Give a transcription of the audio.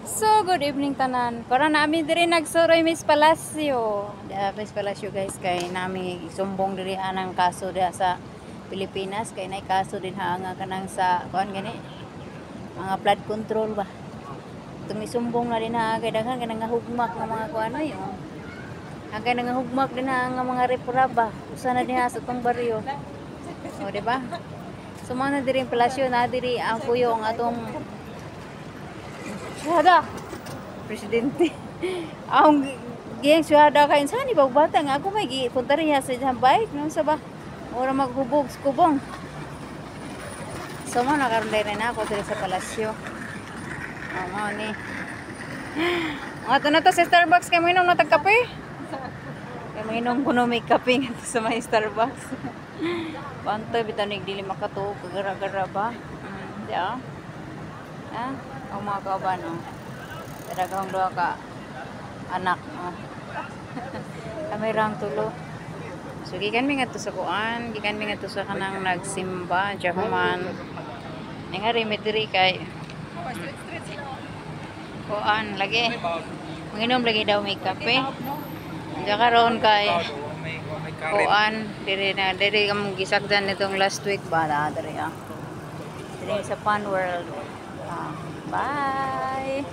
So, good evening tanan. Para namin diri nagsuroy Miss Palacio. Miss Palacio guys, kay nami sumbong diri anang kaso diha sa Pilipinas kay nay kaso din ha nga kanang sa kuan gani mga flood control ba. Tumisumbong na din ha kay daghan kanang hugmak nga mga kuan ay oh. Hanggang nangahugmak din ha nga mga repraba. Usa na diha sa tong baryo. O di ba? Sumao na diri Palacio na diri ang puyo ang atong Syahada. Presidente. Ang giyang syahada kain sa ni bata nga ako may gipunta riya sa jang bike nung sa ba. Ora maghubog sa kubong. So mo nakaroon din na ako dito sa palasyo. Mo ni. Ato na to sa Starbucks kay mainom na tagkape. Kay mainom kuno may kape nga sa may Starbucks. Bantay bitanig dili makatuog kagara-gara ba. Ya. Ha? Ang mga kauban, oh. Talagang doa ka anak, oh. Kami rang tulo. So, gikan mi nga to sa kuan, gikan mi nga to sa kanang nagsimba, jahuman. Nga rin, diri kay kuan, lagi. Manginom lagi daw may kape. Diya karoon kay kuan, diri kang gisagdan nitong last week ba, diri, Diri sa Fun World. Bye!